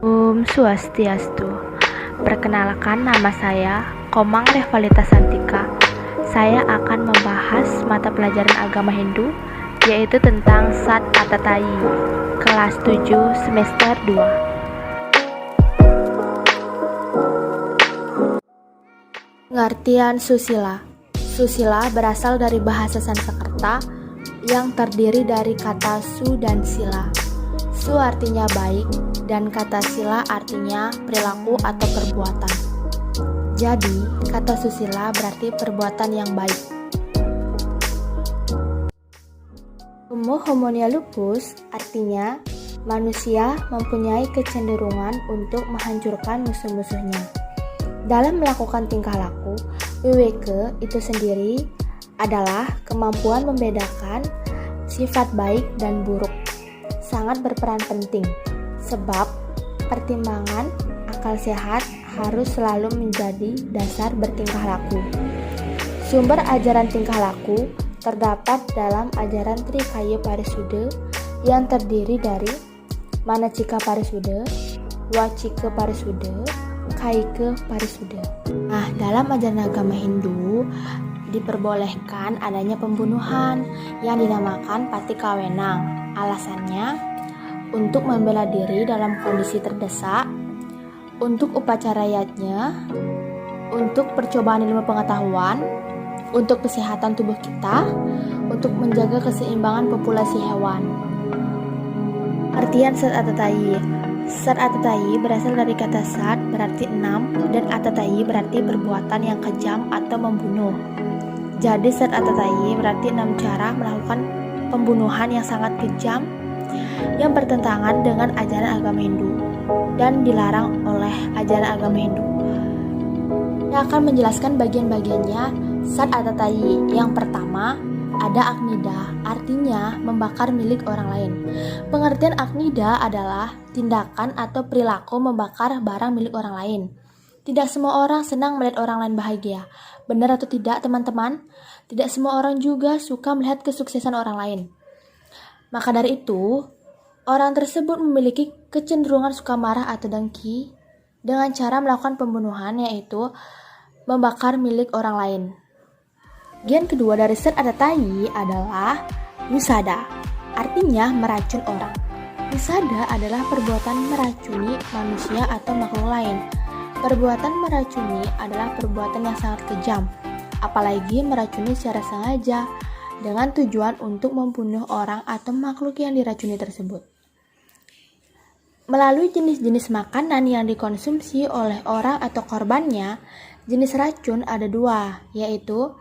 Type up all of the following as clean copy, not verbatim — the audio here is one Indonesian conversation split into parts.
Om Swastiastu. Perkenalkan, nama saya Komang Revalita Santika. Saya akan membahas mata pelajaran agama Hindu, yaitu tentang Sat Atatayi, kelas 7 semester 2. Pengertian susila. Susila berasal dari bahasa Sanskerta yang terdiri dari kata su dan sila. Su artinya baik dan kata sila artinya perilaku atau perbuatan. Jadi, kata susila berarti perbuatan yang baik. Homo homonia lupus artinya manusia mempunyai kecenderungan untuk menghancurkan musuh-musuhnya. Dalam melakukan tingkah laku, Weweke itu sendiri adalah kemampuan membedakan sifat baik dan buruk. Sangat berperan penting, sebab pertimbangan akal sehat harus selalu menjadi dasar bertingkah laku. Sumber ajaran tingkah laku terdapat dalam ajaran Trikaya Parisude yang terdiri dari Manacika Parisude, Wacika Parisude, Kaika Parisude. Nah, dalam ajaran agama Hindu diperbolehkan adanya pembunuhan yang dinamakan patikawenang. Alasannya untuk membela diri dalam kondisi terdesak, untuk upacara yajna, untuk percobaan ilmu pengetahuan, untuk kesehatan tubuh kita, untuk menjaga keseimbangan populasi hewan. Artian Sat Atatayi. Sat Atatayi berasal dari kata sat berarti 6 dan atatayi berarti perbuatan yang kejam atau membunuh. Jadi Sat Atatayi berarti 6 cara melakukan pembunuhan yang sangat kejam yang bertentangan dengan ajaran agama Hindu dan dilarang oleh ajaran agama Hindu. Saya akan menjelaskan bagian-bagiannya Sat Atatayi. Yang pertama, ada Agnida, artinya membakar milik orang lain. Pengertian Agnida adalah tindakan atau perilaku membakar barang milik orang lain. Tidak semua orang senang melihat orang lain bahagia. Benar atau tidak, teman-teman? Tidak semua orang juga suka melihat kesuksesan orang lain. Maka dari itu, orang tersebut memiliki kecenderungan suka marah atau dengki dengan cara melakukan pembunuhan, yaitu membakar milik orang lain. Bagian kedua dari Sat Atatayi adalah Musada, artinya meracun orang. Musada adalah perbuatan meracuni manusia atau makhluk lain. Perbuatan meracuni adalah perbuatan yang sangat kejam, apalagi meracuni secara sengaja dengan tujuan untuk membunuh orang atau makhluk yang diracuni tersebut. Melalui jenis-jenis makanan yang dikonsumsi oleh orang atau korbannya, jenis racun ada 2, yaitu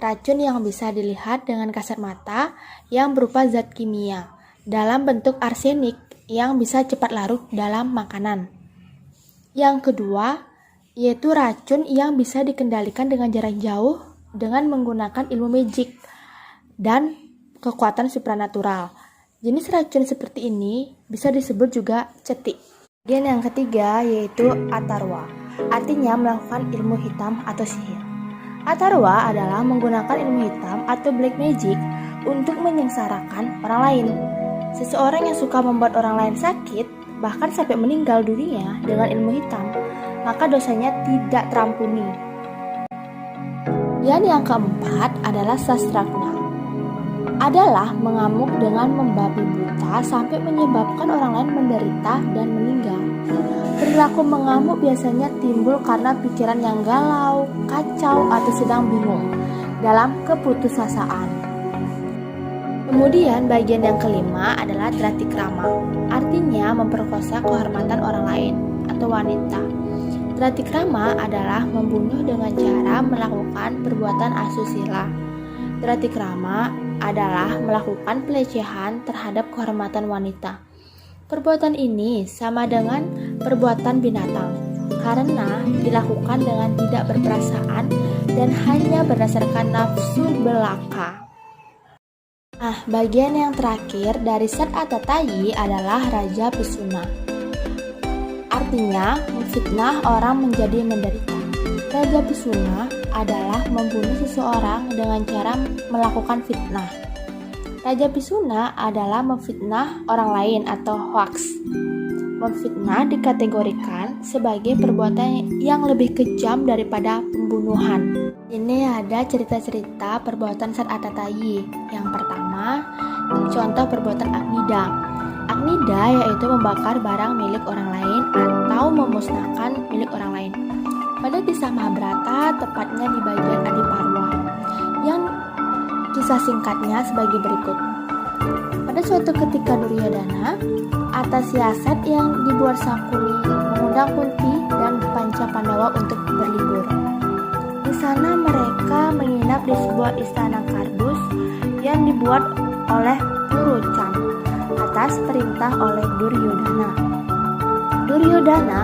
racun yang bisa dilihat dengan kasat mata yang berupa zat kimia dalam bentuk arsenik yang bisa cepat larut dalam makanan. Yang kedua, yaitu racun yang bisa dikendalikan dengan jarak jauh dengan menggunakan ilmu magic dan kekuatan supranatural. Jenis racun seperti ini bisa disebut juga ceti. Bagian yang ketiga yaitu Atharva, artinya melakukan ilmu hitam atau sihir. Atharva adalah menggunakan ilmu hitam atau black magic untuk menyengsarakan orang lain. Seseorang yang suka membuat orang lain sakit, bahkan sampai meninggal dunia dengan ilmu hitam, maka dosanya tidak terampuni. Dan yang keempat adalah Sastragna, adalah mengamuk dengan membabi buta sampai menyebabkan orang lain menderita dan meninggal. Perilaku mengamuk biasanya timbul karena pikiran yang galau, kacau, atau sedang bingung dalam keputusasaan. Kemudian bagian yang kelima adalah Dratikrama, artinya memperkosa kehormatan orang lain atau wanita. Dratikrama adalah membunuh dengan cara melakukan perbuatan asusila. Dratikrama adalah melakukan pelecehan terhadap kehormatan wanita. Perbuatan ini sama dengan perbuatan binatang karena dilakukan dengan tidak berperasaan dan hanya berdasarkan nafsu belaka. Bagian yang terakhir dari Sat Atatayi adalah Raja Pisuna, artinya memfitnah orang menjadi menderita. Raja Pisuna adalah membunuh seseorang dengan cara melakukan fitnah. Raja Pisuna adalah memfitnah orang lain atau hoax. Memfitnah dikategorikan sebagai perbuatan yang lebih kejam daripada pembunuhan. Ini ada cerita-cerita perbuatan Sa'ad At-Tata'i. Yang pertama, contoh perbuatan Aqnidah. Aqnidah yaitu membakar barang milik orang lain atau memusnahkan milik orang lain. Pada kisah Mahabharata, tepatnya di bagian Adiparwa, yang kisah singkatnya sebagai berikut. Pada suatu ketika Duryodhana, atas siasat yang dibuat Sakuni, mengundang Kunti dan Pancapandawa untuk berlibur. Di sana mereka menginap di sebuah istana kardus yang dibuat oleh Purocan atas perintah oleh Duryodhana. Duryodhana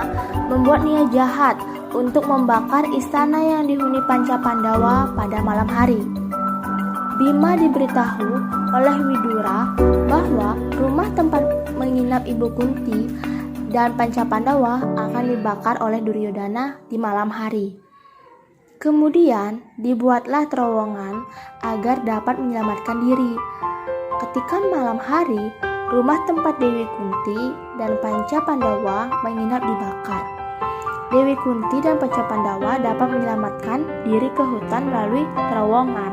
membuat niat jahat untuk membakar istana yang dihuni Pancapandawa pada malam hari. Bima diberitahu oleh Widura bahwa rumah tempat menginap Ibu Kunti dan Pancapandawa akan dibakar oleh Duryodhana di malam hari. Kemudian dibuatlah terowongan agar dapat menyelamatkan diri. Ketika malam hari, rumah tempat Dewi Kunti dan Pancapandawa menginap dibakar. Dewi Kunti dan Pancapandawa dapat menyelamatkan diri ke hutan melalui terowongan.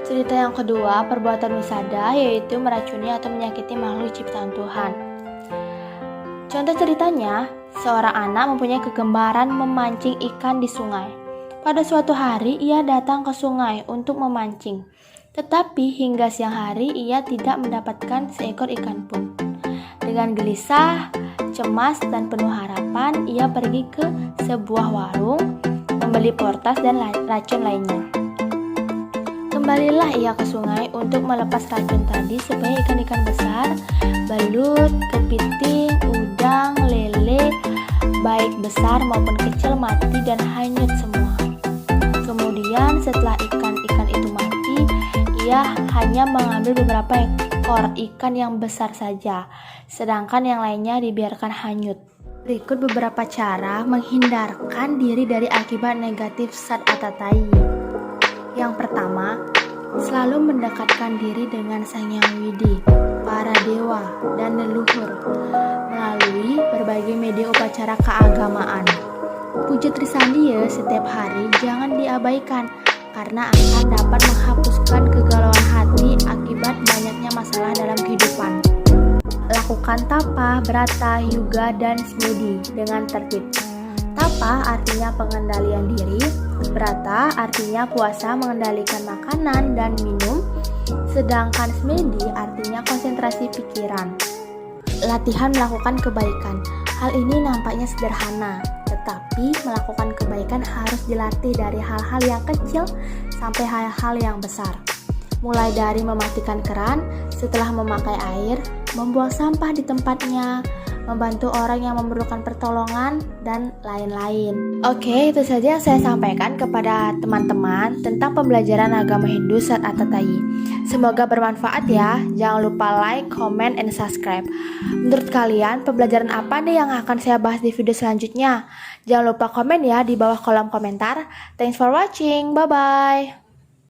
Cerita yang kedua, perbuatan wisada, yaitu meracuni atau menyakiti makhluk ciptaan Tuhan. Contoh ceritanya, seorang anak mempunyai kegemaran memancing ikan di sungai. Pada suatu hari, ia datang ke sungai untuk memancing. Tetapi hingga siang hari, ia tidak mendapatkan seekor ikan pun. Dengan gelisah, cemas, dan penuh harapan, ia pergi ke sebuah warung, membeli portas dan racun lainnya. Kembalilah ia ke sungai untuk melepas racun tadi supaya ikan-ikan besar, belut, kepiting, udang, lele, baik besar maupun kecil mati dan hanyut semua. Kemudian setelah ikan-ikan itu mati, ia hanya mengambil beberapa ekor ikan yang besar saja, sedangkan yang lainnya dibiarkan hanyut. Berikut beberapa cara menghindarkan diri dari akibat negatif Sa'ad At-Tata'i. Yang pertama, selalu mendekatkan diri dengan Sang Hyang Widi, para dewa, dan leluhur melalui berbagai media upacara keagamaan. Puja Trisandiya setiap hari jangan diabaikan karena akan dapat menghapuskan kegalauan hati akibat banyaknya masalah dalam kehidupan. Lakukan tapa, brata, yuga, dan smedhi dengan tertib. Tapa artinya pengendalian diri, brata artinya puasa mengendalikan makanan dan minum, sedangkan smedhi artinya konsentrasi pikiran. Latihan melakukan kebaikan. Hal ini nampaknya sederhana, tetapi melakukan kebaikan harus dilatih dari hal-hal yang kecil sampai hal-hal yang besar. Mulai dari mematikan keran setelah memakai air, membuang sampah di tempatnya, membantu orang yang memerlukan pertolongan, dan lain-lain. Oke, itu saja yang saya sampaikan kepada teman-teman tentang pembelajaran agama Hindu Sa'ad At-Tata'i. Semoga bermanfaat ya. Jangan lupa like, comment, and subscribe. Menurut kalian, pembelajaran apa nih yang akan saya bahas di video selanjutnya? Jangan lupa komen ya di bawah kolom komentar. Thanks for watching. Bye-bye.